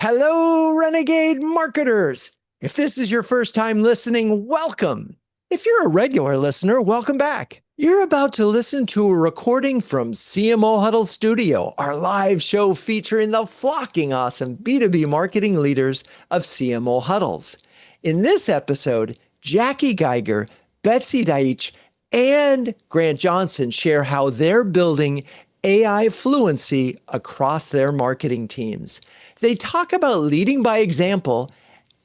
Hello, Renegade marketers. If this is your first time listening, welcome. If you're a regular listener, welcome back. You're about to listen to a recording from CMO Huddles Studio, our live show featuring the flocking awesome B2B marketing leaders of CMO Huddles. In this episode, Jakki Geiger, Betsy Daitch, and Grant Johnson share how they're building AI fluency across their marketing teams. They talk about leading by example,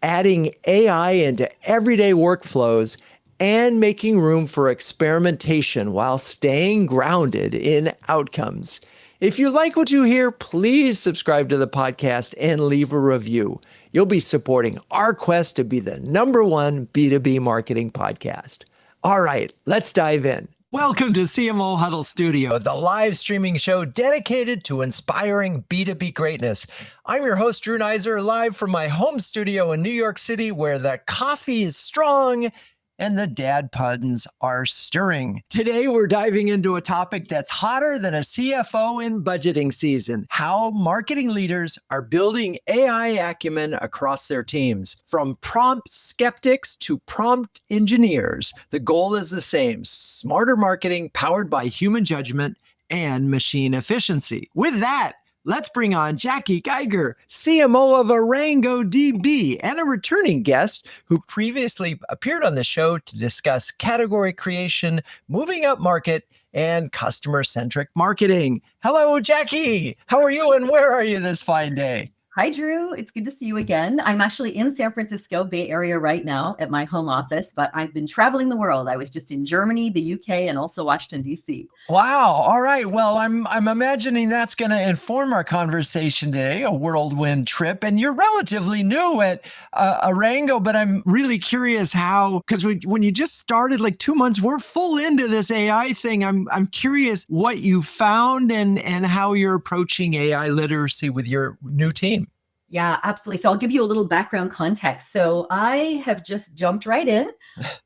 adding AI into everyday workflows, and making room for experimentation while staying grounded in outcomes. If you like what you hear, please subscribe to the podcast and leave a review. You'll be supporting our quest to be the #1 B2B marketing podcast. All right, let's dive in. Welcome to CMO Huddle Studio, the live streaming show dedicated to inspiring B2B greatness. I'm your host, Drew Neiser, live from my home studio in New York City, where the coffee is strong and the dad puns are stirring. Today, we're diving into a topic that's hotter than a CFO in budgeting season: how marketing leaders are building AI acumen across their teams. From prompt skeptics to prompt engineers, the goal is the same: smarter marketing powered by human judgment and machine efficiency. With that, let's bring on Jakki Geiger, CMO of Arango DB, and a returning guest who previously appeared on the show to discuss category creation, moving up market, and customer-centric marketing. Hello, Jakki. How are you and where are you this fine day? Hi, Drew. It's good to see you again. I'm actually in San Francisco Bay Area right now at my home office, but I've been traveling the world. I was just in Germany, the UK, and also Washington, D.C. Wow. All right. Well, I'm imagining that's going to inform our conversation today, a whirlwind trip. And you're relatively new at Arango, but I'm really curious how, because when you just started like 2 months, we're full into this AI thing. I'm curious what you found and how you're approaching AI literacy with your new team. Yeah, absolutely. So I'll give you a little background context. So I have just jumped right in.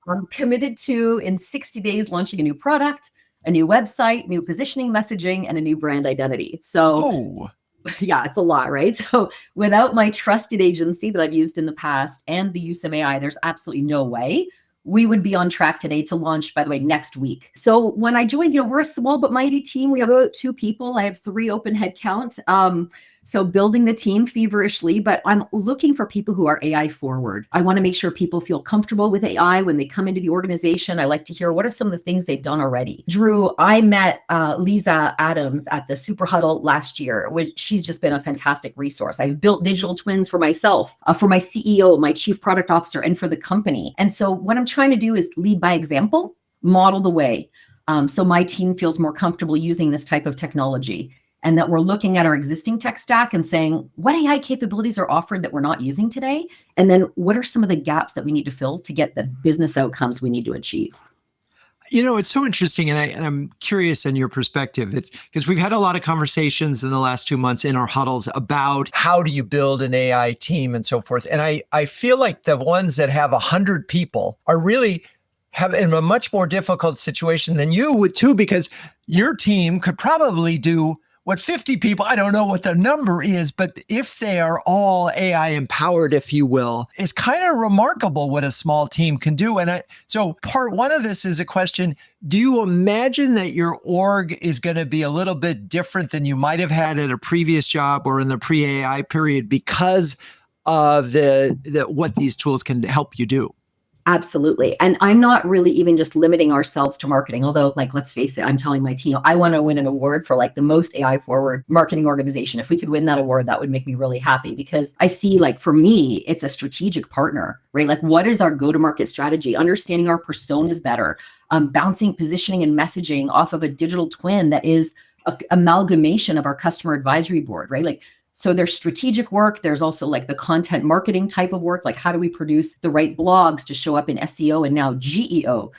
I'm committed to, in 60 days, launching a new product, a new website, new positioning messaging, and a new brand identity. So yeah, it's a lot, right? So without my trusted agency that I've used in the past and the use of AI, there's absolutely no way we would be on track today to launch, by the way, next week. So when I joined, we're a small but mighty team. We have about 2 people. I have 3 open headcount. So building the team feverishly, but I'm looking for people who are AI forward. I want to make sure people feel comfortable with AI when they come into the organization. I like to hear what are some of the things they've done already. Drew, I met Lisa Adams at the Super Huddle last year, which she's just been a fantastic resource. I've built digital twins for myself, for my CEO, my chief product officer, and for the company. And so what I'm trying to do is lead by example, model the way. So my team feels more comfortable using this type of technology. And that we're looking at our existing tech stack and saying, what AI capabilities are offered that we're not using today? And then what are some of the gaps that we need to fill to get the business outcomes we need to achieve? You know, it's so interesting, and I'm curious in your perspective. It's because we've had a lot of conversations in the last 2 months in our huddles about how do you build an AI team and so forth. And I feel like the ones that have 100 people are really have in a much more difficult situation than you would too, because your team could probably do what 50 people, I don't know what the number is, but if they are all AI empowered, if you will, it's kind of remarkable what a small team can do. And so part one of this is a question: do you imagine that your org is going to be a little bit different than you might have had at a previous job or in the pre-AI period because of the what these tools can help you do? Absolutely. And I'm not really even just limiting ourselves to marketing, although, like, let's face it, I'm telling my team, I want to win an award for like the most AI forward marketing organization. If we could win that award, that would make me really happy, because I see, like, for me, it's a strategic partner, right? Like, what is our go-to-market strategy? Understanding our personas better, bouncing positioning and messaging off of a digital twin that is an amalgamation of our customer advisory board, right? Like, so there's strategic work. There's also like the content marketing type of work. Like, how do we produce the right blogs to show up in SEO and now GEO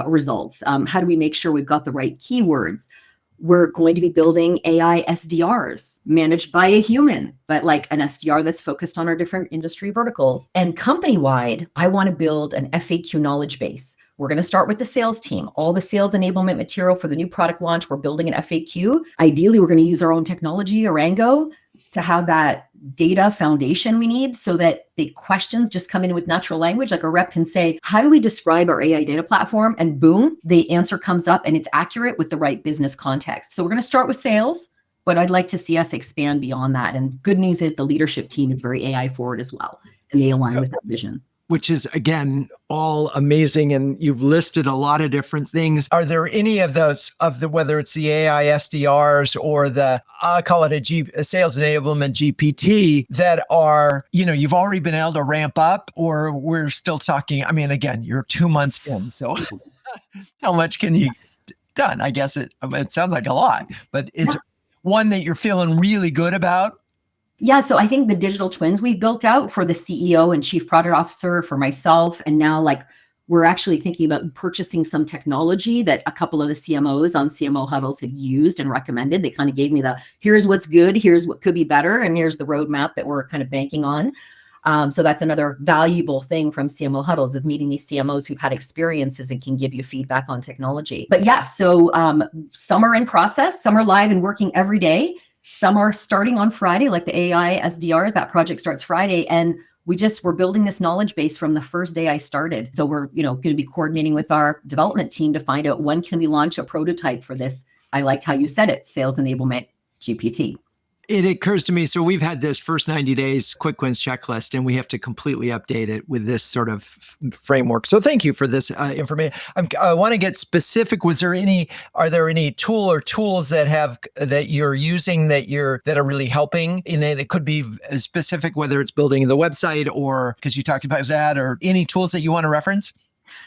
results? How do we make sure we've got the right keywords? We're going to be building AI SDRs managed by a human, but like an SDR that's focused on our different industry verticals. And company-wide, I want to build an FAQ knowledge base. We're going to start with the sales team, all the sales enablement material for the new product launch. We're building an FAQ. Ideally, we're going to use our own technology, Arango, to have that data foundation we need so that the questions just come in with natural language. Like a rep can say, how do we describe our AI data platform? And boom, the answer comes up and it's accurate with the right business context. So we're going to start with sales, but I'd like to see us expand beyond that. And good news is the leadership team is very AI forward as well, and they align with that vision. Which is, again, all amazing. And you've listed a lot of different things. Are there any of those, whether it's the AI SDRs or I call it a sales enablement GPT, that are, you've already been able to ramp up, or we're still talking? I mean, again, you're 2 months in. So how much can you done? I guess it sounds like a lot, but is there one that you're feeling really good about? Yeah, so I think the digital twins we built out for the CEO and chief product officer, for myself, and now we're actually thinking about purchasing some technology that a couple of the CMOs on CMO Huddles have used and recommended. They kind of gave me here's what's good, here's what could be better, and here's the roadmap that we're kind of banking on. So that's another valuable thing from CMO Huddles, is meeting these CMOs who've had experiences and can give you feedback on technology. But yes, so some are in process, some are live and working every day. Some are starting on Friday, like the AI SDRs. That project starts Friday. And we're building this knowledge base from the first day I started. So we're, going to be coordinating with our development team to find out when can we launch a prototype for this. I liked how you said it, sales enablement GPT. It occurs to me, so we've had this first 90 days quick wins checklist, and we have to completely update it with this sort of framework. So thank you for this information. I want to get specific. Are there any tools that you're using that are really helping? It could be specific, whether it's building the website, or because you talked about that, or any tools that you want to reference?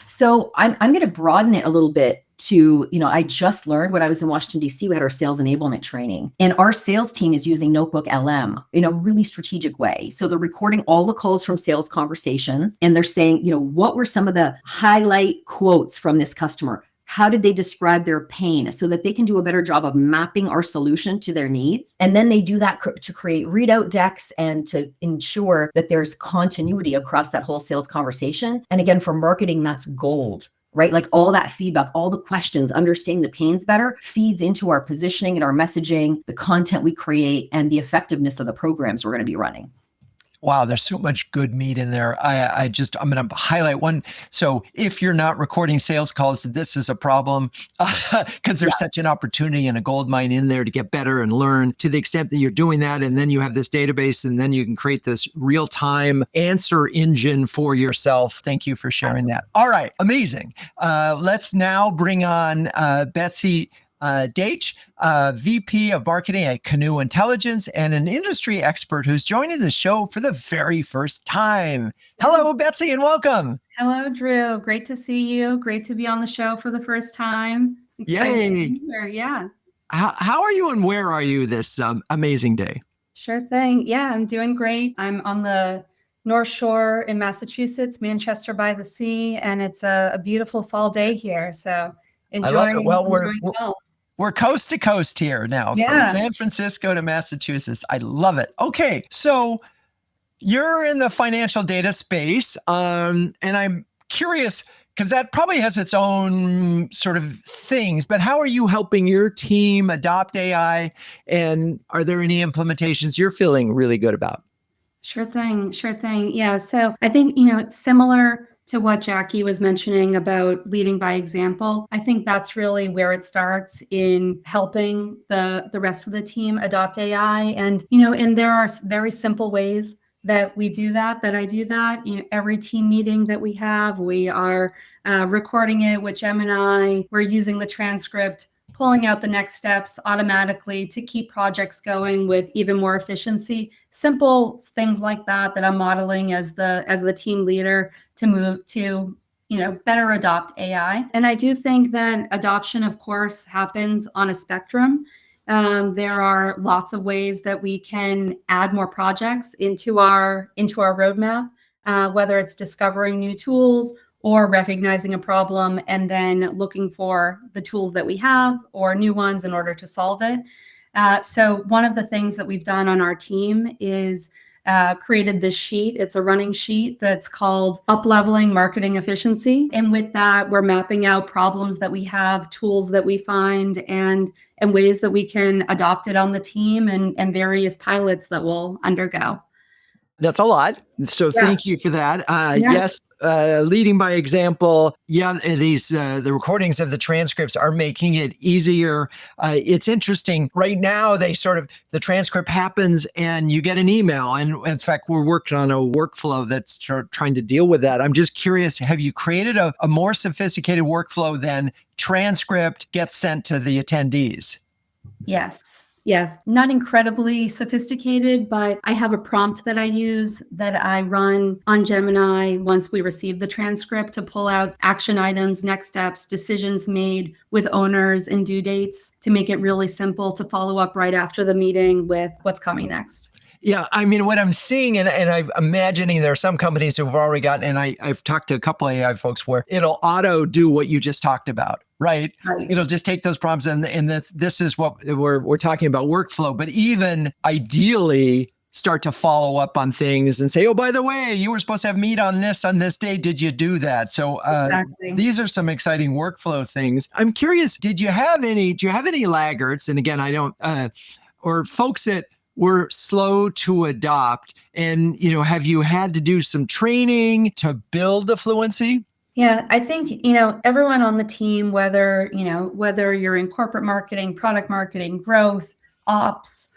So I'm going to broaden it a little bit to, I just learned when I was in Washington, D.C., we had our sales enablement training, and our sales team is using Notebook LM in a really strategic way. So they're recording all the calls from sales conversations, and they're saying, what were some of the highlight quotes from this customer? How did they describe their pain, so that they can do a better job of mapping our solution to their needs? And then they do that to create readout decks and to ensure that there's continuity across that whole sales conversation. And again, for marketing, that's gold, right? Like all that feedback, all the questions, understanding the pains better feeds into our positioning and our messaging, the content we create, and the effectiveness of the programs we're going to be running. Wow, there's so much good meat in there. I'm going to highlight one. So if you're not recording sales calls, this is a problem, because there's such an opportunity and a gold mine in there to get better and learn. To the extent that you're doing that, and then you have this database, and then you can create this real-time answer engine for yourself. Thank you for sharing that. All right, amazing. Let's now bring on Betsy Daitch, VP of Marketing at Canoe Intelligence, and an industry expert who's joining the show for the very first time. Hello, Betsy, and welcome. Hello, Drew. Great to see you. Great to be on the show for the first time. Excited to be here. Yeah. How are you, and where are you this amazing day? Sure thing. Yeah, I'm doing great. I'm on the North Shore in Massachusetts, Manchester by the Sea, and it's a beautiful fall day here. So enjoying. We're coast to coast here now, from San Francisco to Massachusetts. I love it. Okay, so you're in the financial data space, and I'm curious, because that probably has its own sort of things, but how are you helping your team adopt AI, and are there any implementations you're feeling really good about? Sure thing. Yeah, so I think, similar to what Jakki was mentioning about leading by example, I think that's really where it starts, in helping the rest of the team adopt AI. And, and there are very simple ways that we do that I do that. Every team meeting that we have, we are recording it with Gemini. We're using the transcript, pulling out the next steps automatically to keep projects going with even more efficiency. Simple things like that I'm modeling as the team leader to move to, better adopt AI. And I do think that adoption, of course, happens on a spectrum. There are lots of ways that we can add more projects into our roadmap, whether it's discovering new tools or recognizing a problem and then looking for the tools that we have or new ones in order to solve it. So one of the things that we've done on our team is created this sheet. It's a running sheet that's called Upleveling Marketing Efficiency. And with that, we're mapping out problems that we have, tools that we find, and ways that we can adopt it on the team, and various pilots that we'll undergo. That's a lot. So Yeah. thank you for that. Yeah. Yes, leading by example. Yeah, these the recordings of the transcripts are making it easier. It's interesting. Right now, the transcript happens and you get an email. And in fact, we're working on a workflow that's trying to deal with that. I'm just curious, have you created a more sophisticated workflow than transcript gets sent to the attendees? Yes, not incredibly sophisticated, but I have a prompt that I use that I run on Gemini once we receive the transcript to pull out action items, next steps, decisions made with owners and due dates to make it really simple to follow up right after the meeting with what's coming next. Yeah, I mean, what I'm seeing, and I'm imagining there are some companies who've already gotten, and I've talked to a couple of AI folks where it'll auto do what you just talked about, right? It'll just take those prompts, and this is what we're talking about, workflow. But even ideally, start to follow up on things and say, oh, by the way, you were supposed to have meet on this day. Did you do that? So Exactly. these are some exciting workflow things. I'm curious, do you have any laggards? And again, I don't, or folks that were slow to adopt, and have you had to do some training to build the fluency? Yeah, I think, everyone on the team, whether you're in corporate marketing, product marketing, growth, ops,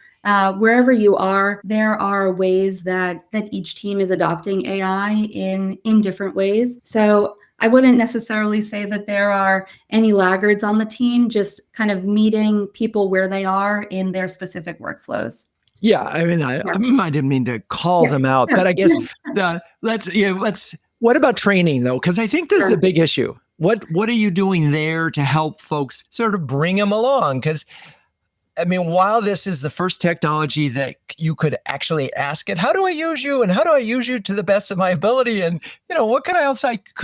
wherever you are, there are ways that each team is adopting AI in different ways. So I wouldn't necessarily say that there are any laggards on the team, just kind of meeting people where they are in their specific workflows. Yeah, I mean, I didn't mean to call them out, but I guess what about training though? Because I think this is a big issue. What are you doing there to help folks sort of bring them along? Because I mean, while this is the first technology that you could actually ask it, how do I use you, and how do I use you to the best of my ability, and what could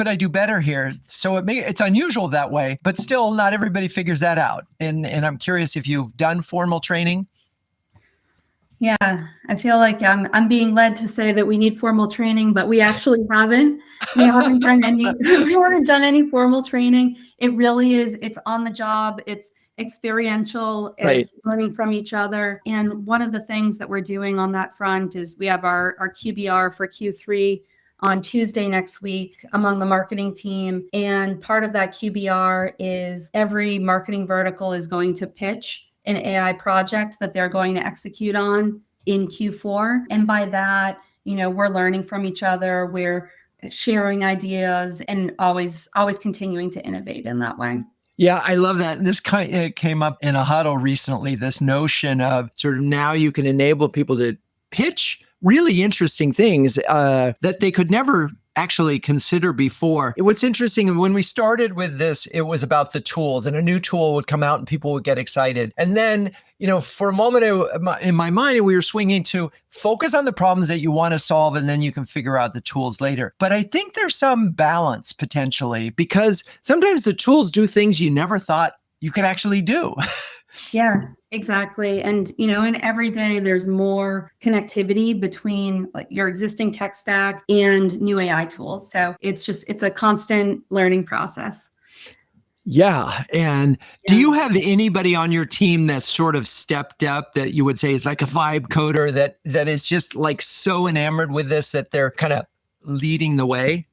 I do better here? So it's unusual that way, but still, not everybody figures that out. And I'm curious if you've done formal training. Yeah, I feel like I'm being led to say that we need formal training, but we actually haven't. We haven't done any formal training. It really is. It's on the job. It's experiential. It's learning from each other. And one of the things that we're doing on that front is we have our QBR for Q3 on Tuesday next week among the marketing team. And part of that QBR is every marketing vertical is going to pitch an AI project that they're going to execute on in Q4. And by that, we're learning from each other, we're sharing ideas, and always continuing to innovate in that way. Yeah, I love that. And this came up in a huddle recently, this notion of sort of now you can enable people to pitch really interesting things that they could never actually consider before. What's interesting, when we started with this, it was about the tools, and a new tool would come out and people would get excited. And then, for a moment in my mind, we were swinging to focus on the problems that you want to solve, and then you can figure out the tools later. But I think there's some balance potentially, because sometimes the tools do things you never thought you could actually do. Yeah, exactly. And, in every day, there's more connectivity between like your existing tech stack and new AI tools. So it's a constant learning process. Yeah. And do you have anybody on your team that's sort of stepped up that you would say is like a vibe coder that is just like so enamored with this that they're kind of leading the way?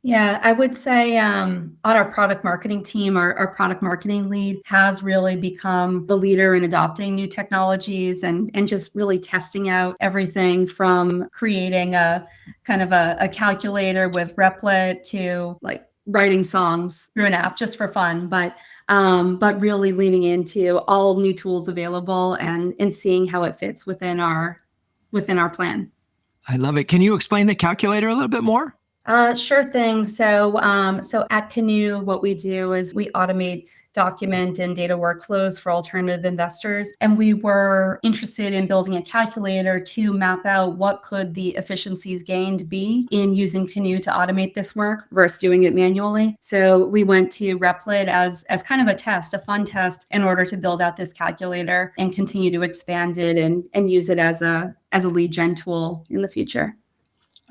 Yeah, I would say on our product marketing team, our product marketing lead has really become the leader in adopting new technologies and just really testing out everything from creating a kind of a calculator with Replit to like writing songs through an app just for fun, but really leaning into all new tools available and seeing how it fits within our plan. I love it. Can you explain the calculator a little bit more? Sure thing. So at Canoe, what we do is we automate document and data workflows for alternative investors. And we were interested in building a calculator to map out what could the efficiencies gained be in using Canoe to automate this work versus doing it manually. So we went to Replit as kind of a fun test in order to build out this calculator and continue to expand it and use it as a as a lead gen tool in the future.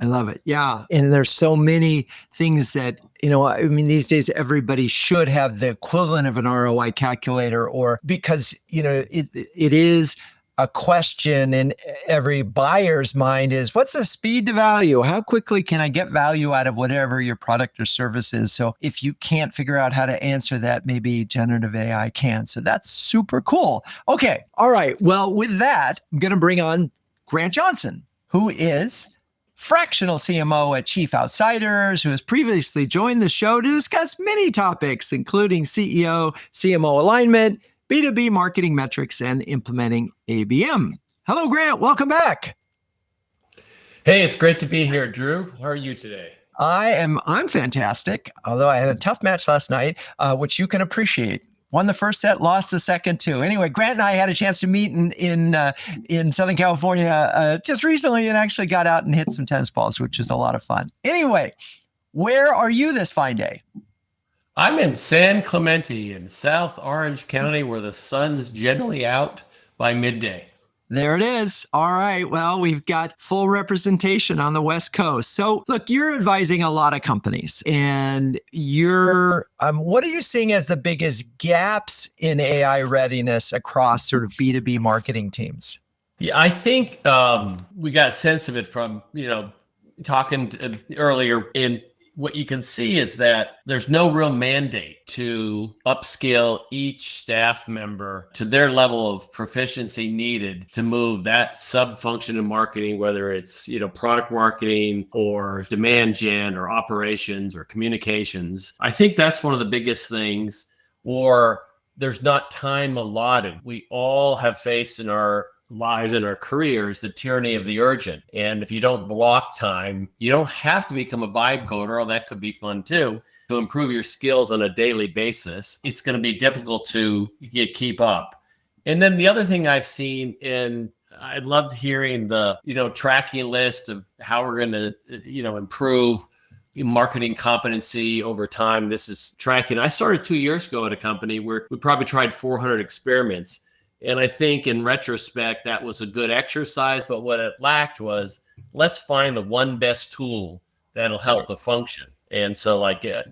I love it. Yeah. And there's so many things that, I mean, these days, everybody should have the equivalent of an ROI calculator, or because, it is a question in every buyer's mind is, what's the speed to value? How quickly can I get value out of whatever your product or service is? So if you can't figure out how to answer that, maybe generative AI can. So that's super cool. Okay. All right. Well, with that, I'm going to bring on Grant Johnson, who is fractional CMO at Chief Outsiders, who has previously joined the show to discuss many topics, including CEO, CMO alignment, B2B marketing metrics, and implementing ABM. Hello, Grant. Welcome back. Hey, it's great to be here, Drew. How are you today? I'm fantastic, although I had a tough match last night, which you can appreciate. Won the first set, lost the second too. Anyway, Grant and I had a chance to meet in Southern California just recently, and actually got out and hit some tennis balls, which is a lot of fun. Anyway, where are you this fine day? I'm in San Clemente in South Orange County, where the sun's generally out by midday. There it is. All right. Well, we've got full representation on the West Coast. So look, you're advising a lot of companies, and what are you seeing as the biggest gaps in AI readiness across sort of B2B marketing teams? Yeah, I think we got a sense of it from, talking earlier. In what you can see is that there's no real mandate to upskill each staff member to their level of proficiency needed to move that sub-function in marketing, whether it's, product marketing or demand gen or operations or communications. I think that's one of the biggest things, or there's not time allotted. We all have faced in our lives and our careers the tyranny of the urgent. And if you don't block time, you don't have to become a vibe coder, although that could be fun too, to improve your skills on a daily basis. It's going to be difficult to keep up. And then the other thing I've seen, and I loved hearing the, tracking list of how we're going to, improve marketing competency over time. This is tracking. I started 2 years ago at a company where we probably tried 400 experiments. And I think in retrospect, that was a good exercise. But what it lacked was, let's find the one best tool that'll help the function. And so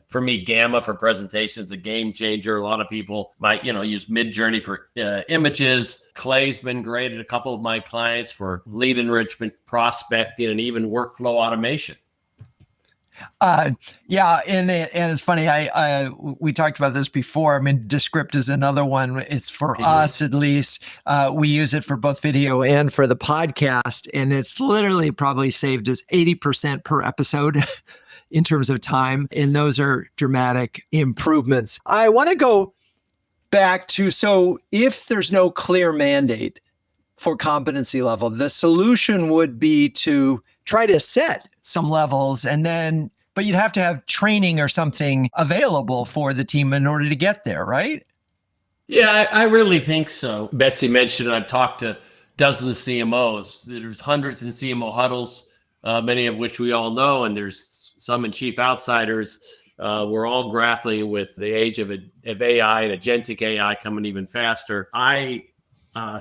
for me, Gamma for presentations, a game changer. A lot of people might, use Midjourney for images. Clay's been great at a couple of my clients for lead enrichment, prospecting, and even workflow automation. Yeah. And it's funny. We talked about this before. I mean, Descript is another one. It's for us, at least. We use it for both video and for the podcast. And it's literally probably saved us 80% per episode in terms of time. And those are dramatic improvements. I want to go back to, so if there's no clear mandate for competency level, the solution would be to try to set some levels, but you'd have to have training or something available for the team in order to get there, right? Yeah, I really think so. Betsy mentioned, I've talked to dozens of CMOs. There's hundreds in CMO Huddles, many of which we all know, and there's some in Chief Outsiders. We're all grappling with the age of AI and agentic AI coming even faster. I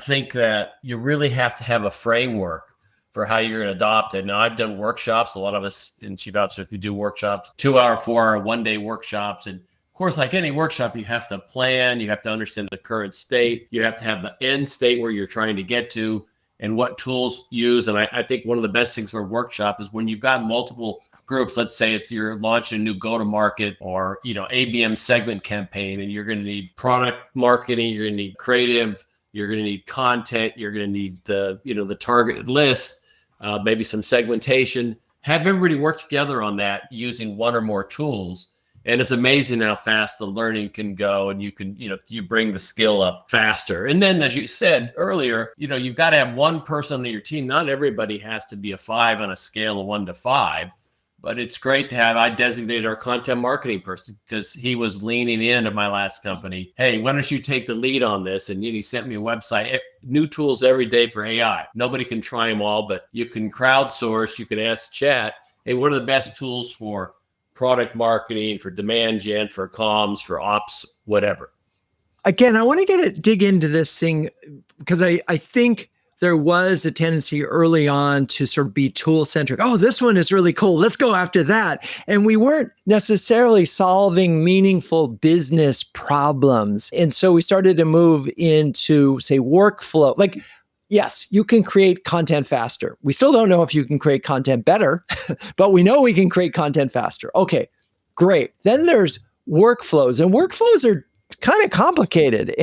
think that you really have to have a framework for how you're going to adopt it. Now, I've done workshops. A lot of us in Chief Outsiders, we do workshops, 2-hour, 4-hour, 1-day workshops. And of course, like any workshop, you have to plan, you have to understand the current state, you have to have the end state where you're trying to get to and what tools use. And I think one of the best things for a workshop is when you've got multiple groups, let's say you're launching a new go-to-market or, ABM segment campaign, and you're going to need product marketing, you're going to need creative, you're going to need content, you're going to need the targeted list, maybe some segmentation. Have everybody work together on that using one or more tools. And it's amazing how fast the learning can go, and you can, you bring the skill up faster. And then, as you said earlier, you've got to have one person on your team. Not everybody has to be a 5 on a scale of 1 to 5. But it's great to have, I designated our content marketing person because he was leaning into my last company. Hey, why don't you take the lead on this? And he sent me a website, new tools every day for AI. Nobody can try them all, but you can crowdsource, you can ask chat, hey, what are the best tools for product marketing, for demand gen, for comms, for ops, whatever. Again, I want to dig into this thing because I think there was a tendency early on to sort of be tool centric. Oh, this one is really cool. Let's go after that. And we weren't necessarily solving meaningful business problems. And so we started to move into, say, workflow. Like, yes, you can create content faster. We still don't know if you can create content better, but we know we can create content faster. Okay, great. Then there's workflows, and workflows are kind of complicated.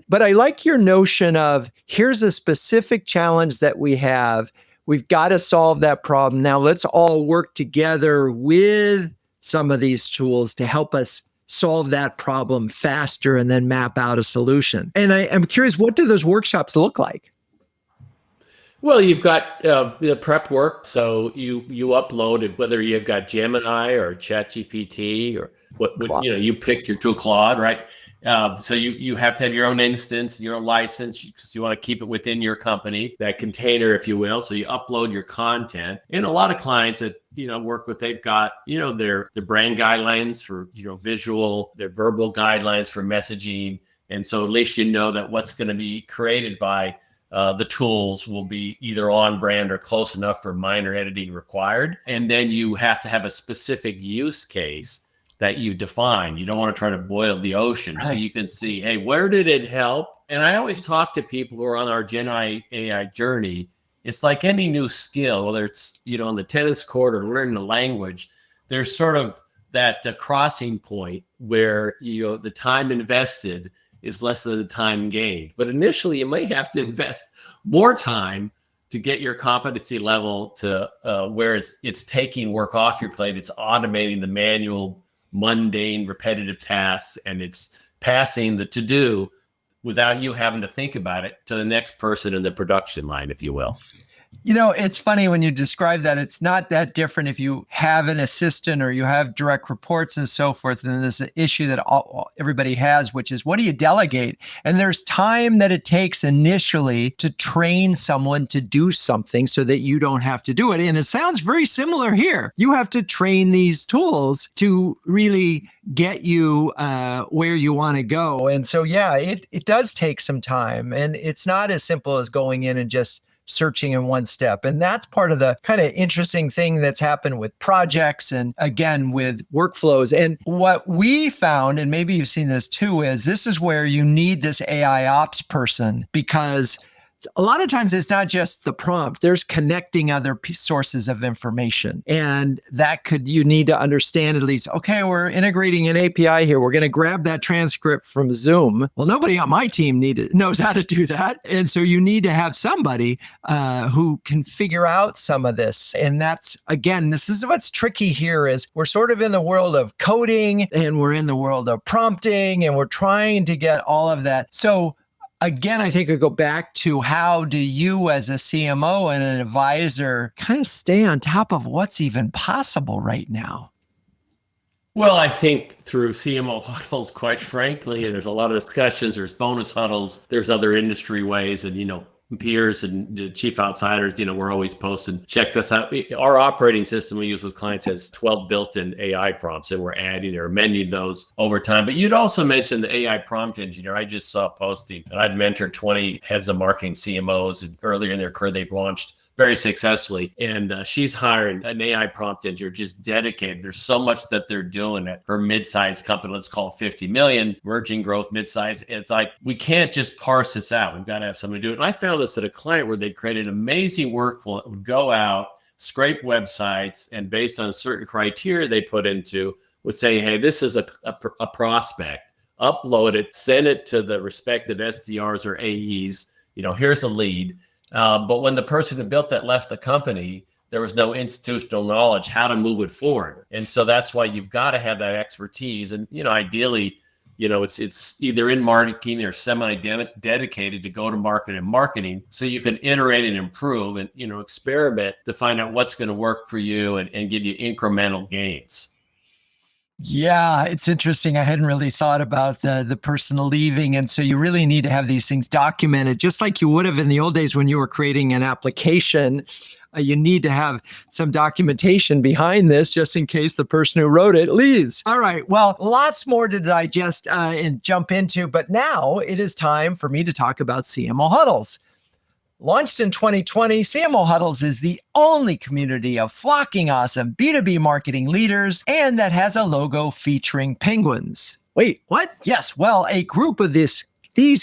But I like your notion of here's a specific challenge that we have. We've got to solve that problem. Now let's all work together with some of these tools to help us solve that problem faster and then map out a solution. And I'm curious, what do those workshops look like? Well, you've got the prep work. So you upload it, whether you've got Gemini or ChatGPT or what you pick your tool, Claude, right? So you have to have your own instance, your own license, because you want to keep it within your company, that container, if you will. So you upload your content. And a lot of clients that work with, they've got their brand guidelines for visual, their verbal guidelines for messaging, and so at least that what's going to be created by the tools will be either on brand or close enough for minor editing required. And then you have to have a specific use case that you define. You don't want to try to boil the ocean. Right. So you can see, hey, where did it help? And I always talk to people who are on our Gemini AI journey. It's like any new skill, whether it's, on the tennis court or learning a language, there's sort of that crossing point where, the time invested is less than the time gained. But initially you may have to invest more time to get your competency level to where it's taking work off your plate. It's automating the manual, mundane, repetitive tasks, and it's passing the to-do without you having to think about it to the next person in the production line, if you will. It's funny when you describe that. It's not that different if you have an assistant or you have direct reports and so forth. And there's an issue that everybody has, which is, what do you delegate? And there's time that it takes initially to train someone to do something so that you don't have to do it. And it sounds very similar here. You have to train these tools to really get you where you want to go. And so, yeah, it does take some time. And it's not as simple as going in and just searching in one step. And that's part of the kind of interesting thing that's happened with projects and, again, with workflows. And what we found, and maybe you've seen this too, is this is where you need this AI ops person, because a lot of times it's not just the prompt, there's connecting other sources of information. And you need to understand at least, okay, we're integrating an API here. We're going to grab that transcript from Zoom. Well, nobody on my team knows how to do that. And so you need to have somebody who can figure out some of this. And that's, again, this is what's tricky here is we're sort of in the world of coding and we're in the world of prompting and we're trying to get all of that. So again, I think I go back to how do you as a CMO and an advisor kind of stay on top of what's even possible right now? Well, I think through CMO Huddles, quite frankly, there's a lot of discussions, there's bonus huddles, there's other industry ways, and, peers and chief outsiders, we're always posting, check this out. Our operating system we use with clients has 12 built-in AI prompts, and we're adding or amending those over time. But you'd also mentioned the AI prompt engineer. I just saw a posting, and I've mentored 20 heads of marketing CMOs, and earlier in their career, they've launched very successfully. And she's hiring an AI prompt engineer just dedicated. There's so much that they're doing at her mid-sized company, let's call it 50 million, emerging growth, mid-size. It's like, we can't just parse this out. We've got to have somebody do it. And I found this at a client where they created an amazing workflow that would go out, scrape websites, and based on certain criteria they put into, would say, hey, this is a prospect. Upload it, send it to the respective SDRs or AEs. Here's a lead. But when the person who built that left the company, there was no institutional knowledge how to move it forward. And so that's why you've got to have that expertise. And, ideally, it's either in marketing or semi-dedicated to go to market and marketing, so you can iterate and improve and, experiment to find out what's going to work for you and give you incremental gains. Yeah, it's interesting. I hadn't really thought about the person leaving. And so you really need to have these things documented, just like you would have in the old days when you were creating an application. You need to have some documentation behind this just in case the person who wrote it leaves. All right. Well, lots more to digest and jump into. But now it is time for me to talk about CMO Huddles. Launched in 2020, CMO Huddles is the only community of flocking awesome B2B marketing leaders and that has a logo featuring penguins. Wait, what? Yes, well, a group of these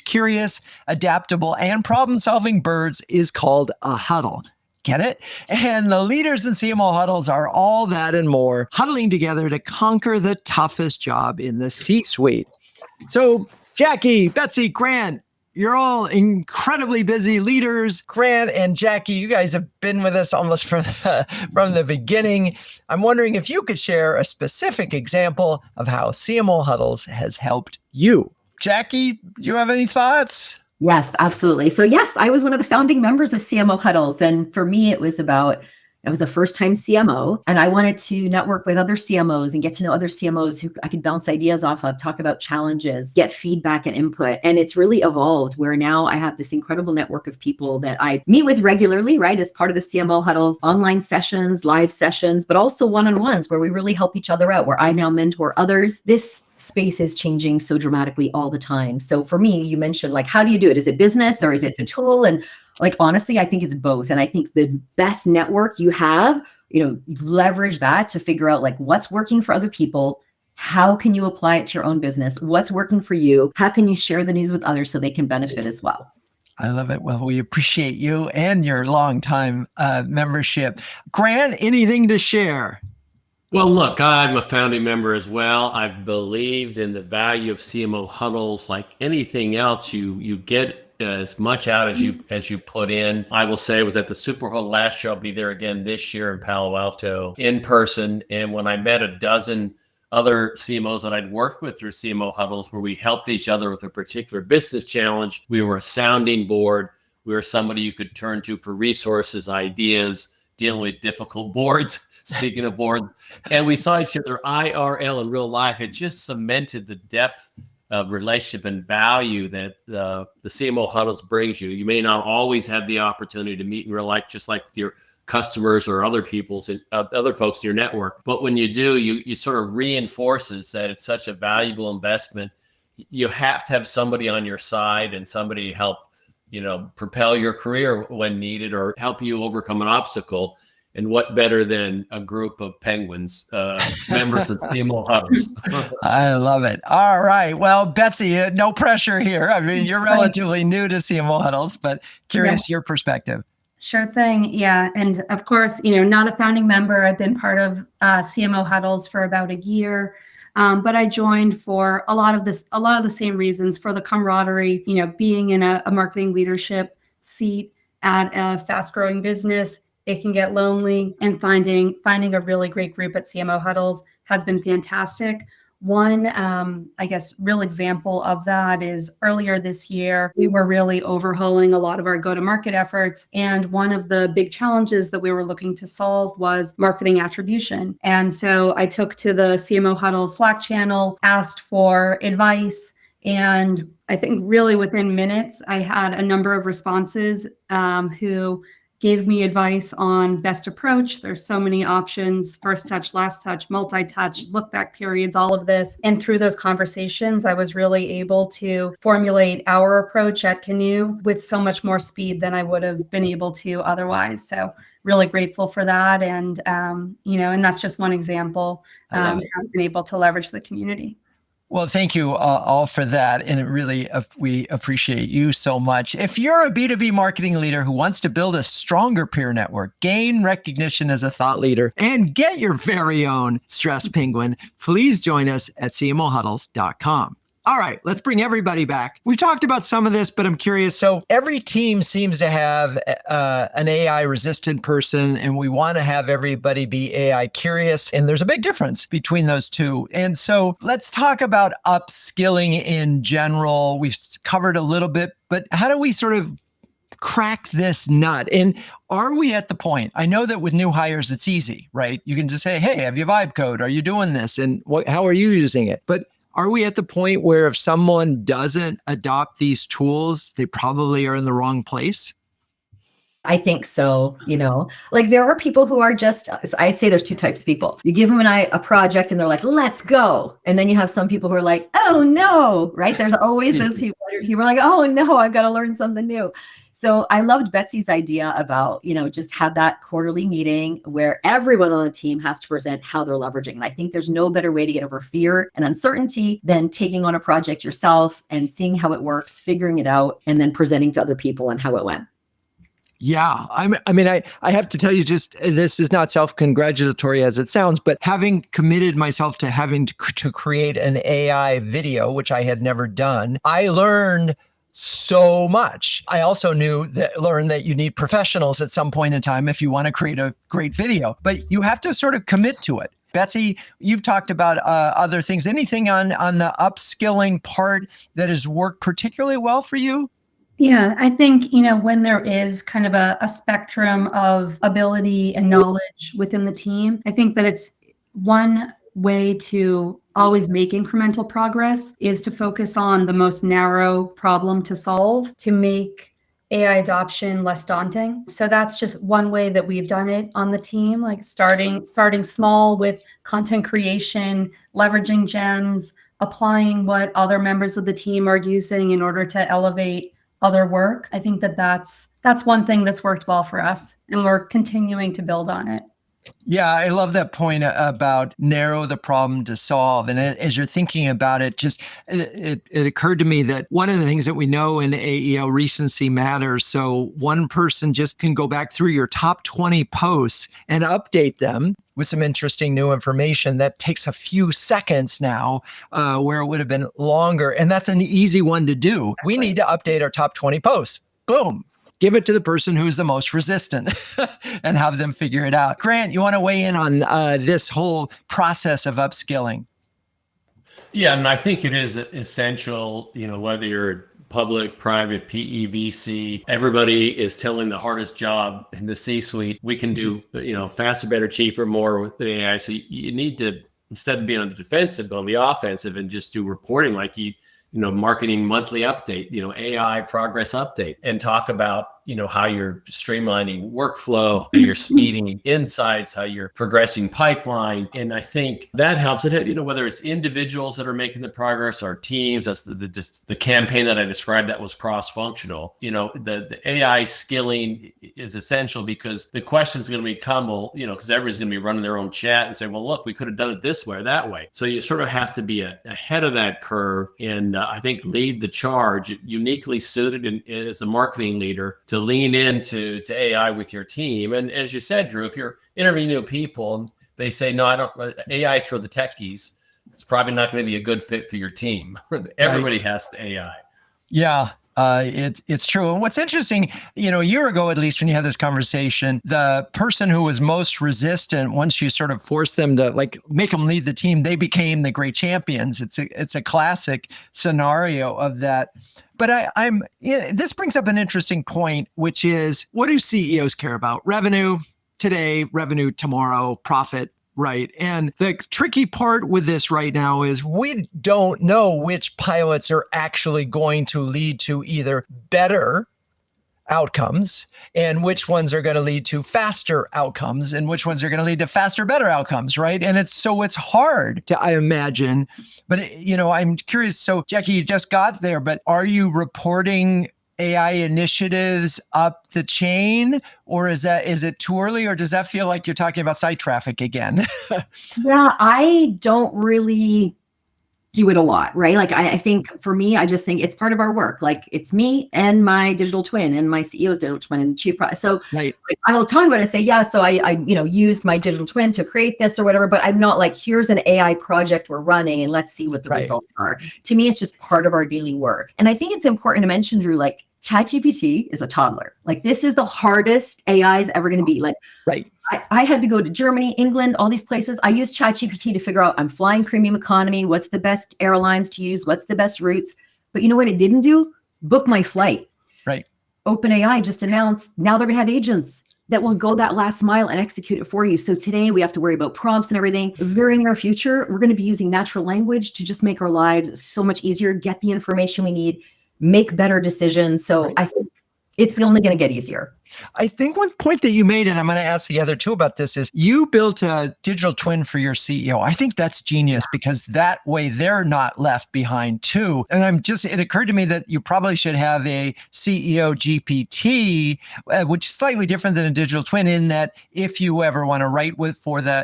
curious, adaptable, and problem-solving birds is called a huddle. Get it? And the leaders in CMO Huddles are all that and more, huddling together to conquer the toughest job in the C-suite. So, Jakki, Betsy, Grant, you're all incredibly busy leaders. Grant and Jakki, you guys have been with us almost from the beginning. I'm wondering if you could share a specific example of how CMO Huddles has helped you. Jakki, do you have any thoughts? Yes, absolutely. So yes, I was one of the founding members of CMO Huddles. And for me, I was a first-time CMO, and I wanted to network with other CMOs and get to know other CMOs who I could bounce ideas off of, talk about challenges, get feedback and input. And it's really evolved where now I have this incredible network of people that I meet with regularly, right, as part of the CMO Huddles, online sessions, live sessions, but also one-on-ones where we really help each other out, where I now mentor others. This space is changing so dramatically all the time. So for me, you mentioned like, how do you do it? Is it business or is it a tool? And like, honestly, I think it's both. And I think the best network you have, leverage that to figure out like what's working for other people. How can you apply it to your own business? What's working for you? How can you share the news with others so they can benefit as well? I love it. Well, we appreciate you and your longtime membership. Grant, anything to share? Well, look, I'm a founding member as well. I've believed in the value of CMO Huddles. Like anything else, you get as much out as you put in. I will say I was at the Super Huddle last year. I'll be there again this year in Palo Alto in person. And when I met a dozen other CMOs that I'd worked with through CMO Huddles, where we helped each other with a particular business challenge, we were a sounding board. We were somebody you could turn to for resources, ideas, dealing with difficult boards. Speaking of board, and we saw each other IRL in real life. It just cemented the depth of relationship and value that the CMO Huddles brings you. You may not always have the opportunity to meet in real life, just like with your customers or other other folks in your network. But when you do, you sort of reinforces that it's such a valuable investment. You have to have somebody on your side and somebody help, propel your career when needed or help you overcome an obstacle. And what better than a group of penguins, members of CMO Huddles? I love it. All right. Well, Betsy, no pressure here. I mean, you're relatively new to CMO Huddles, but curious your perspective. Sure thing. Yeah. And of course, not a founding member. I've been part of CMO Huddles for about a year. But I joined for a lot of the same reasons, for the camaraderie, being in a marketing leadership seat at a fast growing business. It can get lonely, and finding a really great group at CMO Huddles has been fantastic. One, real example of that is earlier this year, we were really overhauling a lot of our go-to-market efforts. And one of the big challenges that we were looking to solve was marketing attribution. And so I took to the CMO Huddles Slack channel, asked for advice, and I think really within minutes, I had a number of responses who gave me advice on best approach. There's so many options: first touch, last touch, multi-touch, look back periods, all of this. And through those conversations, I was really able to formulate our approach at Canoe with so much more speed than I would have been able to otherwise. So really grateful for that. And, and that's just one example. I've been able to leverage the community. Well, thank you all for that. And it really, we appreciate you so much. If you're a B2B marketing leader who wants to build a stronger peer network, gain recognition as a thought leader, and get your very own stress penguin, please join us at cmohuddles.com. All right, let's bring everybody back. We've talked about some of this, but I'm curious. So every team seems to have an AI resistant person, and we want to have everybody be AI curious. And there's a big difference between those two. And so let's talk about upskilling in general. We've covered a little bit, but how do we sort of crack this nut? And are we at the point? I know that with new hires, it's easy, right? You can just say, hey, have you vibe code? Are you doing this? And how are you using it? But are we at the point where if someone doesn't adopt these tools, they probably are in the wrong place? I think so. Like there are people who are just, I'd say there's two types of people. You give them a project and they're like, let's go. And then you have some people who are like, oh no, right? There's always those people who are like, oh no, I've got to learn something new. So I loved Betsy's idea about, just have that quarterly meeting where everyone on the team has to present how they're leveraging. And I think there's no better way to get over fear and uncertainty than taking on a project yourself and seeing how it works, figuring it out, and then presenting to other people on how it went. Yeah. I have to tell you, just this is not self-congratulatory as it sounds, but having committed myself to having to create an AI video, which I had never done, I learned so much. I also learned that you need professionals at some point in time if you want to create a great video, but you have to sort of commit to it. Betsy, you've talked about other things. Anything on the upskilling part that has worked particularly well for you? Yeah, I think, when there is kind of a spectrum of ability and knowledge within the team, I think that it's one way to always make incremental progress is to focus on the most narrow problem to solve to make AI adoption less daunting. So that's just one way that we've done it on the team, like starting small with content creation, leveraging gems, applying what other members of the team are using in order to elevate other work. I think that's one thing that's worked well for us, and we're continuing to build on it. Yeah, I love that point about narrow the problem to solve. And as you're thinking about it, it occurred to me that one of the things that we know in AEO, recency matters. So one person just can go back through your top 20 posts and update them with some interesting new information. That takes a few seconds now, where it would have been longer. And that's an easy one to do. We need to update our top 20 posts. Boom. Give it to the person who's the most resistant and have them figure it out. Grant, you want to weigh in on this whole process of upskilling? Yeah, and I think it is essential, whether you're public, private, PE, VC, everybody is telling the hardest job in the C-suite. We can do, faster, better, cheaper, more with AI. So you need to, instead of being on the defensive, go on the offensive and just do reporting like marketing monthly update, AI progress update, and talk about, how you're streamlining workflow, how you're speeding insights, how you're progressing pipeline. And I think that helps it, whether it's individuals that are making the progress or teams. That's the campaign that I described that was cross-functional. The AI skilling is essential because the question is going to become, because everybody's going to be running their own chat and say, well, look, we could have done it this way or that way. So you sort of have to be ahead of that curve and I think lead the charge, uniquely suited as a marketing leader to lean into AI with your team. And as you said, Drew, if you're interviewing new people and they say, no, I don't, AI is for the techies, it's probably not going to be a good fit for your team. Everybody has AI. Yeah. It's true. And what's interesting, a year ago, at least when you had this conversation, the person who was most resistant, once you sort of forced them to make them lead the team, they became the great champions. It's a classic scenario of that. But this brings up an interesting point, which is, what do CEOs care about? Revenue today, revenue tomorrow, profit. Right. And the tricky part with this right now is we don't know which pilots are actually going to lead to either better outcomes and which ones are going to lead to faster outcomes and which ones are going to lead to faster, better outcomes. Right. And it's hard to, I imagine, but I'm curious. So Jakki, you just got there, but are you reporting AI initiatives up the chain, or is it too early, or does that feel like you're talking about site traffic again? Yeah, I don't really do it a lot, right? I think for me, I just think it's part of our work. It's me and my digital twin and my CEO's digital twin and chief product. So right. I'll talk about it and say, yeah, so I used my digital twin to create this or whatever, but I'm not here's an AI project we're running and let's see what the results are. To me, it's just part of our daily work. And I think it's important to mention, Drew, ChatGPT is a toddler. This is the hardest AI is ever going to be. Right. I had to go to Germany, England, all these places. I used ChatGPT to figure out I'm flying premium economy. What's the best airlines to use? What's the best routes? But you know what it didn't do? Book my flight. Right. OpenAI just announced now they're going to have agents that will go that last mile and execute it for you. So today we have to worry about prompts and everything. Very near future, we're going to be using natural language to just make our lives so much easier, get the information we need, make better decisions. So I think it's only going to get easier. I think one point that you made, and I'm going to ask the other two about this, is you built a digital twin for your CEO. I think that's genius because that way they're not left behind too. And it occurred to me that you probably should have a CEO GPT, which is slightly different than a digital twin in that if you ever want to write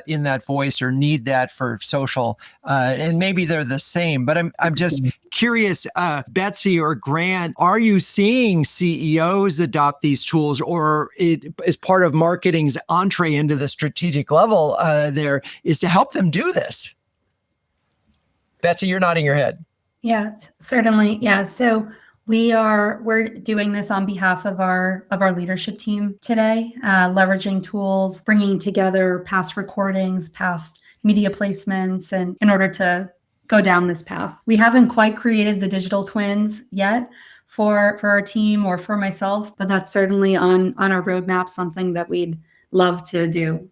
in that voice or need that for social, and maybe they're the same, but I'm just curious, Betsy or Grant, are you seeing CEOs adopt these tools, or it is part of marketing's entree into the strategic level there is to help them do this? Betsy, you're nodding your head. Yeah, certainly. Yeah. So we're doing this on behalf of our leadership team today, leveraging tools, bringing together past recordings, past media placements, and in order to go down this path. We haven't quite created the digital twins yet for our team or for myself, but that's certainly on our roadmap, something that we'd love to do.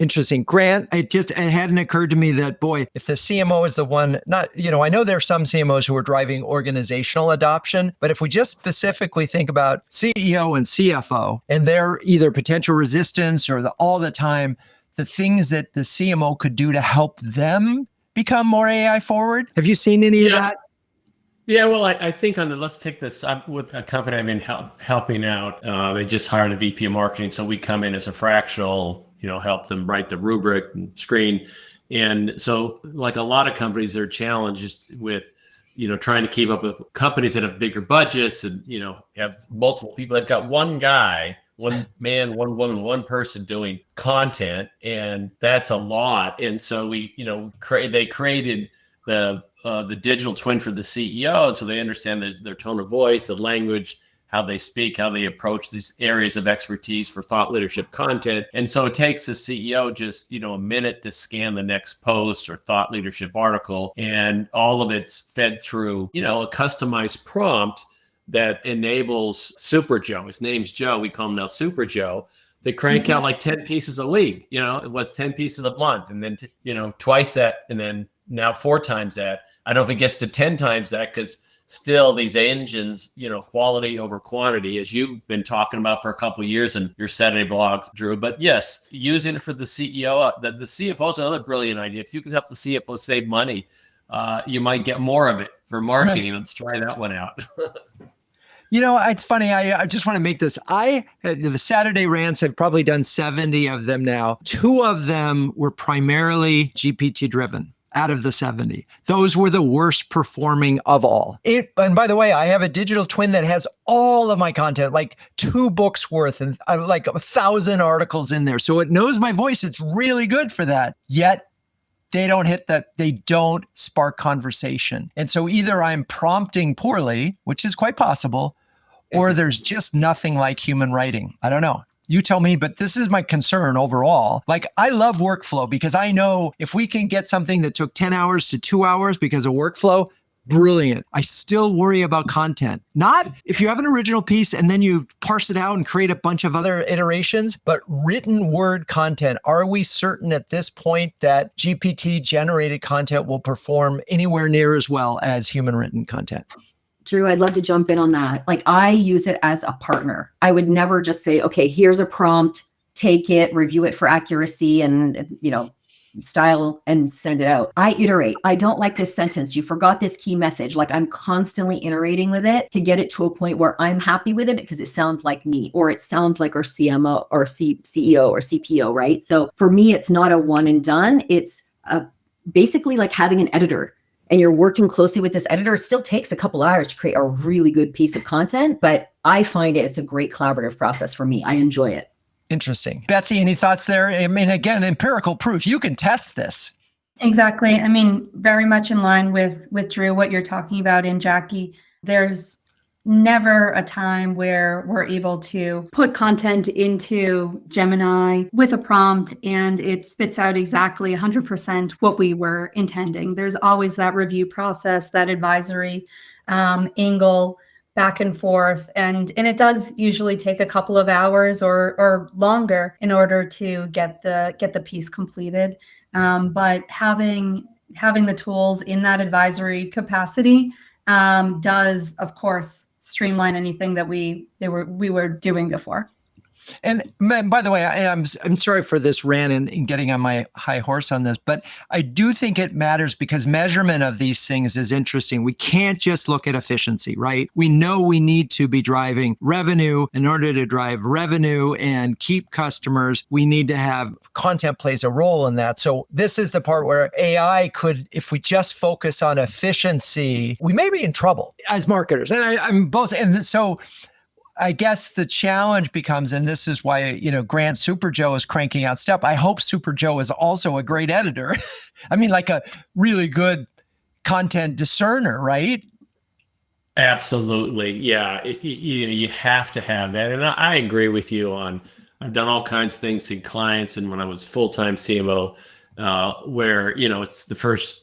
Interesting. Grant, it hadn't occurred to me that, boy, if the CMO is the one, I know there are some CMOs who are driving organizational adoption, but if we just specifically think about CEO and CFO and their either potential resistance or all the time, the things that the CMO could do to help them become more AI forward. Have you seen any of that? Yeah, well, I think let's take this. I'm with a company I've been helping out. They just hired a VP of marketing. So we come in as a fractional, help them write the rubric and screen. And so like a lot of companies, they're challenged with, trying to keep up with companies that have bigger budgets and, have multiple people. They've got one guy, one man, one woman, one person doing content, and that's a lot. And so they created the digital twin for the CEO, so they understand their tone of voice, the language, how they speak, how they approach these areas of expertise for thought leadership content. And so it takes the CEO just, a minute to scan the next post or thought leadership article, and all of it's fed through, a customized prompt that enables Super Joe. His name's Joe. We call him now Super Joe. They crank out like 10 pieces a week. It was 10 pieces a month, and then, twice that, and then now 4 times that. I don't know if it gets to 10 times that, because still these engines, quality over quantity, as you've been talking about for a couple of years in your Saturday blogs, Drew. But yes, using it for the CEO, the CFO is another brilliant idea. If you can help the CFO save money, you might get more of it for marketing. Right. Let's try that one out. It's funny. I just want to make this. The Saturday rants, I've probably done 70 of them now. 2 of them were primarily GPT driven. Out of the 70, those were the worst performing of all. And by the way, I have a digital twin that has all of my content, like 2 books worth and like 1,000 articles in there. So it knows my voice. It's really good for that. Yet they don't spark conversation. And so either I'm prompting poorly, which is quite possible, or there's just nothing like human writing. I don't know. You tell me, but this is my concern overall. Like, I love workflow because I know if we can get something that took 10 hours to 2 hours because of workflow, brilliant. I still worry about content. Not if you have an original piece and then you parse it out and create a bunch of other iterations, but written word content. Are we certain at this point that GPT generated content will perform anywhere near as well as human written content? Drew, I'd love to jump in on that. Like, I use it as a partner. I would never just say, okay, here's a prompt, take it, review it for accuracy and, style and send it out. I iterate. I don't like this sentence. You forgot this key message. Like, I'm constantly iterating with it to get it to a point where I'm happy with it because it sounds like me, or it sounds like our CMO or CEO or CPO, right? So for me, it's not a one and done. It's basically like having an editor. And you're working closely with this editor. It still takes a couple hours to create a really good piece of content, but I find it's a great collaborative process for me. I enjoy it. Interesting. Betsy, any thoughts there? I mean, again, empirical proof. You can test this. Exactly. I mean, very much in line with Drew, what you're talking about in Jakki. There's never a time where we're able to put content into Gemini with a prompt and it spits out exactly 100% what we were intending. There's always that review process, that advisory angle back and forth. And it does usually take a couple of hours or longer in order to get the piece completed. But having the tools in that advisory capacity does, of course, streamline anything that we were doing before. And by the way, I'm sorry for this rant and getting on my high horse on this, but I do think it matters because measurement of these things is interesting. We can't just look at efficiency, right? We know we need to be driving revenue. In order to drive revenue and keep customers, we need to have content plays a role in that. So this is the part where AI could, if we just focus on efficiency, we may be in trouble as marketers. And I'm both, and so I guess the challenge becomes, and this is why, Grant Super Joe is cranking out stuff. I hope Super Joe is also a great editor. I mean, like a really good content discerner, right? Absolutely. Yeah. You have to have that. And I agree with you I've done all kinds of things in clients. And when I was full-time CMO, where, it's the first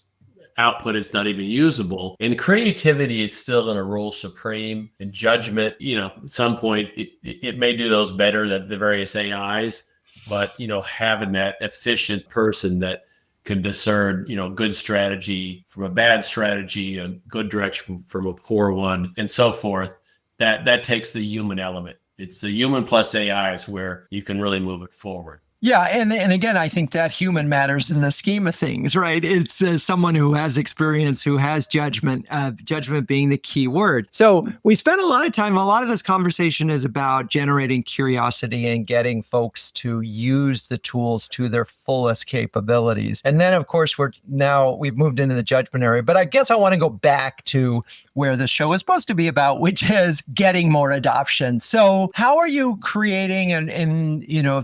output is not even usable, and creativity is still going to rule supreme, and judgment, at some point it may do those better than the various AIs, but having that efficient person that can discern good strategy from a bad strategy, a good direction from a poor one, and so forth, that takes the human element. It's the human plus AI is where you can really move it forward. Yeah. And again, I think that human matters in the scheme of things, right? It's someone who has experience, who has judgment, judgment being the key word. So we spent a lot of time, a lot of this conversation is about generating curiosity and getting folks to use the tools to their fullest capabilities. And then, of course, we've moved into the judgment area. But I guess I want to go back to where the show is supposed to be about, which is getting more adoption. So how are you creating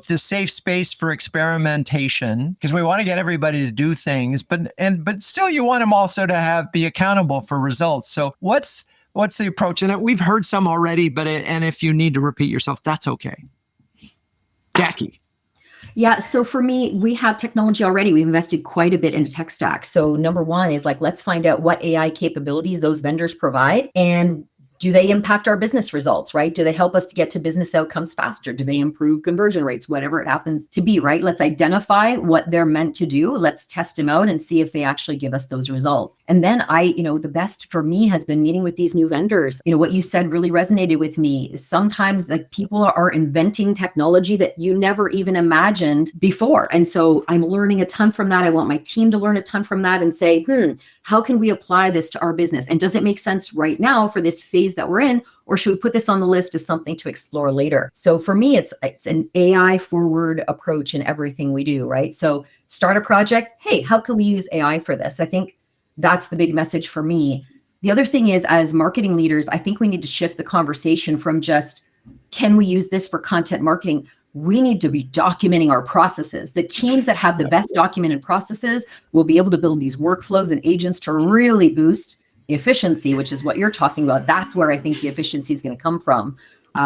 this safe space for experimentation, because we want to get everybody to do things, but still you want them also to be accountable for results. So what's the approach? And we've heard some already, and if you need to repeat yourself, that's okay. Jakki. Yeah. So for me, we have technology already. We've invested quite a bit into tech stack. So number one is let's find out what AI capabilities those vendors provide, and do they impact our business results, right? Do they help us to get to business outcomes faster? Do they improve conversion rates, whatever it happens to be, right? Let's identify what they're meant to do. Let's test them out and see if they actually give us those results. And then the best for me has been meeting with these new vendors. What you said really resonated with me. Sometimes people are inventing technology that you never even imagined before. And so I'm learning a ton from that. I want my team to learn a ton from that and say, how can we apply this to our business? And does it make sense right now for this phase that we're in, or should we put this on the list as something to explore later? So for me, it's an AI forward approach in everything we do, right? So start a project. Hey, how can we use AI for this? I think that's the big message for me. The other thing is, as marketing leaders, I think we need to shift the conversation from just, can we use this for content marketing? We need to be documenting our processes. The teams that have the best documented processes will be able to build these workflows and agents to really boost efficiency, which is what you're talking about. That's where I think the efficiency is going to come from,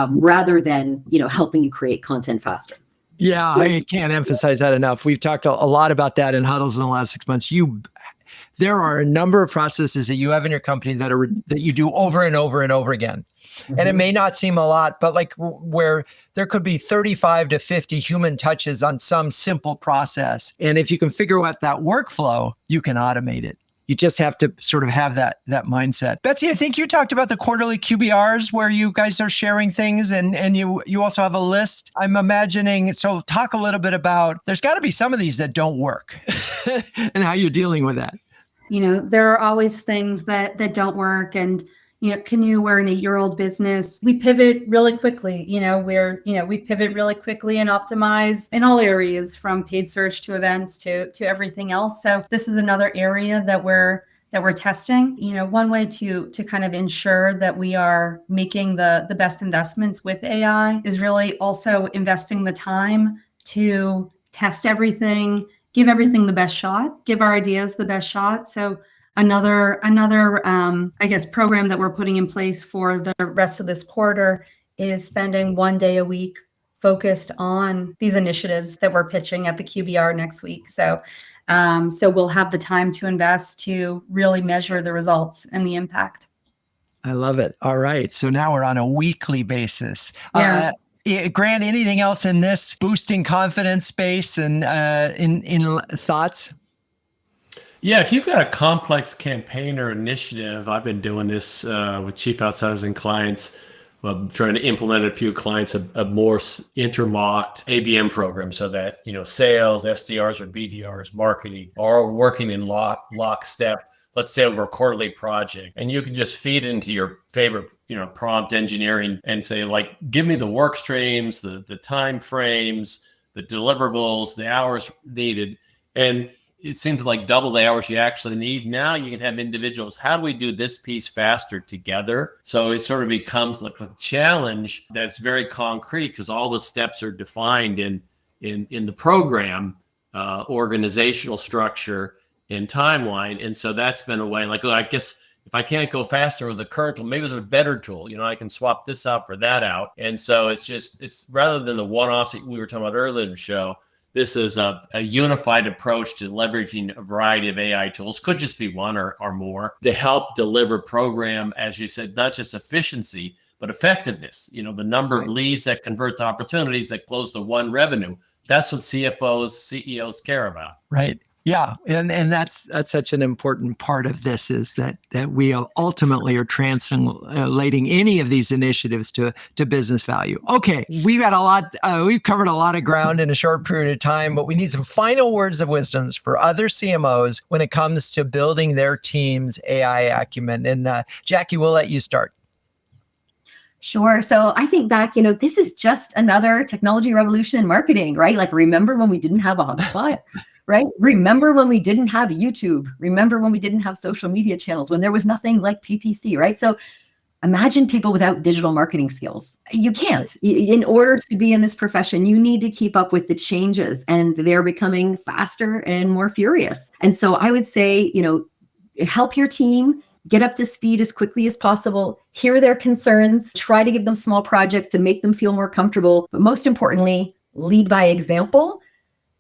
rather than helping you create content faster. Yeah, I can't emphasize that enough. We've talked a lot about that in Huddles in the last 6 months. There are a number of processes that you have in your company that you do over and over and over again. Mm-hmm. And it may not seem a lot, but where there could be 35 to 50 human touches on some simple process. And if you can figure out that workflow, you can automate it. You just have to sort of have that mindset. Betsy, I think you talked about the quarterly QBRs where you guys are sharing things, and you also have a list. I'm imagining, so talk a little bit about, there's got to be some of these that don't work and how you're dealing with that. There are always things that don't work, and Canoe, we're an 8-year-old business. We pivot really quickly. We pivot really quickly and optimize in all areas, from paid search to events to everything else. So this is another area that we're testing. One way to kind of ensure that we are making the best investments with AI is really also investing the time to test everything, give everything the best shot, give our ideas the best shot. So another I guess program that we're putting in place for the rest of this quarter is spending 1 day a week focused on these initiatives that we're pitching at the QBR next week. So we'll have the time to invest to really measure the results and the impact. I love it. All right. So now we're on a weekly basis. Yeah. Grant, anything else in this boosting confidence space and in thoughts? Yeah, if you've got a complex campaign or initiative, I've been doing this with chief outsiders and clients. I'm trying to implement a few clients a more intermocked ABM program so that, sales, SDRs or BDRs, marketing are working in lockstep, let's say over a quarterly project. And you can just feed into your favorite, prompt engineering and say, like, give me the work streams, the time frames, the deliverables, the hours needed. And it seems like double the hours you actually need. Now you can have individuals. How do we do this piece faster together? So it sort of becomes like a challenge that's very concrete because all the steps are defined in the program, organizational structure, and timeline. And so that's been a way. Like, I guess if I can't go faster with the current tool, maybe there's a better tool. I can swap this out for that out. And so it's rather than the one-offs that we were talking about earlier in the show. This is a unified approach to leveraging a variety of AI tools, could just be one or more, to help deliver program, as you said, not just efficiency, but effectiveness. The number of leads that convert to opportunities that close to one revenue. That's what CFOs, CEOs care about. Right. Yeah, and that's such an important part of this is that we ultimately are translating any of these initiatives to business value. Okay, we've covered a lot of ground in a short period of time, but we need some final words of wisdom for other CMOs when it comes to building their team's AI acumen. And Jakki, we'll let you start. Sure. So I think back, this is just another technology revolution in marketing, right? Like, remember when we didn't have a HubSpot? Right? Remember when we didn't have YouTube? Remember when we didn't have social media channels, when there was nothing like PPC, right? So imagine people without digital marketing skills. You can't. In order to be in this profession, you need to keep up with the changes, and they're becoming faster and more furious. And so I would say, help your team get up to speed as quickly as possible, hear their concerns, try to give them small projects to make them feel more comfortable, but most importantly, lead by example.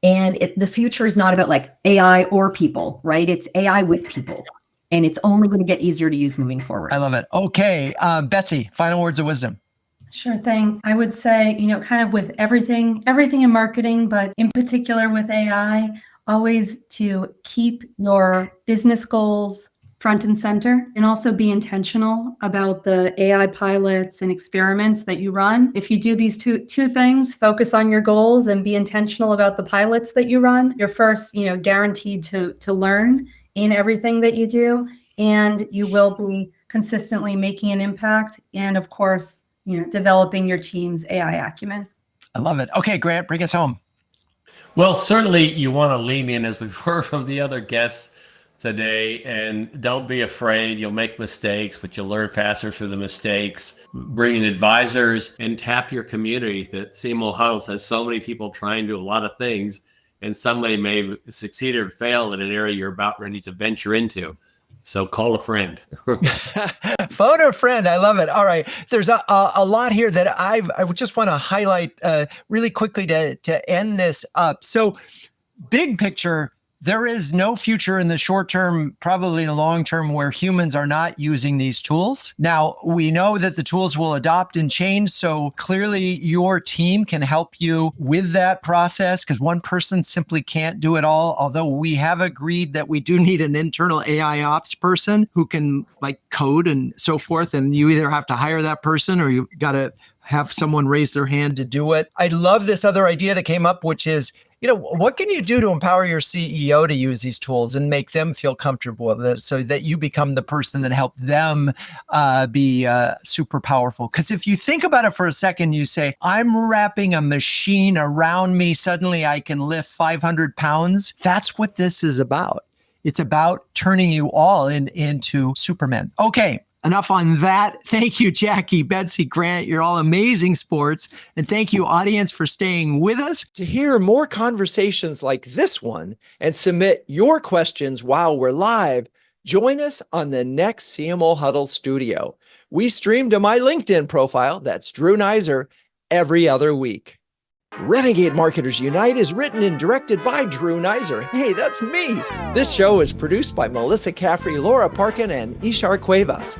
And the future is not about like AI or people, right? It's AI with people. And it's only going to get easier to use moving forward. I love it. Okay, Betsy, final words of wisdom. Sure thing. I would say, kind of with everything in marketing, but in particular with AI, always to keep your business goals front and center, and also be intentional about the AI pilots and experiments that you run. If you do these two things, focus on your goals and be intentional about the pilots that you run, you're first, guaranteed to learn in everything that you do, and you will be consistently making an impact. And of course, developing your team's AI acumen. I love it. Okay, Grant, bring us home. Well, certainly you want to lean in, as we've heard from the other guests today, and don't be afraid. You'll make mistakes, but you'll learn faster through the mistakes. Bring in advisors and tap your community. The CMO Huddles has so many people trying to do a lot of things, and somebody may succeed or fail in an area you're about ready to venture into. So call a friend. Phone a friend. I love it. All right. There's a lot here that I just want to highlight really quickly to end this up. So big picture, there is no future in the short term, probably in the long term, where humans are not using these tools. Now, we know that the tools will adopt and change. So clearly your team can help you with that process, because one person simply can't do it all. Although we have agreed that we do need an internal AI ops person who can like code and so forth. And you either have to hire that person or you got to have someone raise their hand to do it. I love this other idea that came up, which is, what can you do to empower your CEO to use these tools and make them feel comfortable with it so that you become the person that helped them be super powerful? Because if you think about it for a second, you say, I'm wrapping a machine around me. Suddenly I can lift 500 pounds. That's what this is about. It's about turning you all into Superman. Okay. Enough on that. Thank you, Jakki, Betsy, Grant. You're all amazing sports. And thank you, audience, for staying with us. To hear more conversations like this one and submit your questions while we're live, join us on the next CMO Huddle studio. We stream to my LinkedIn profile, that's Drew Neiser, every other week. Renegade Marketers Unite is written and directed by Drew Neiser. Hey, that's me. This show is produced by Melissa Caffrey, Laura Parkin, and Ishar Cuevas.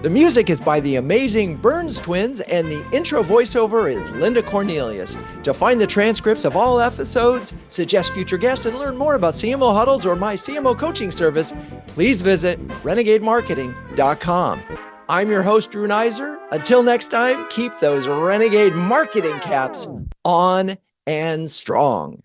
The music is by the amazing Burns Twins, and the intro voiceover is Linda Cornelius. To find the transcripts of all episodes, suggest future guests, and learn more about CMO Huddles or my CMO coaching service, please visit renegademarketing.com. I'm your host, Drew Neiser. Until next time, keep those Renegade marketing caps on and strong.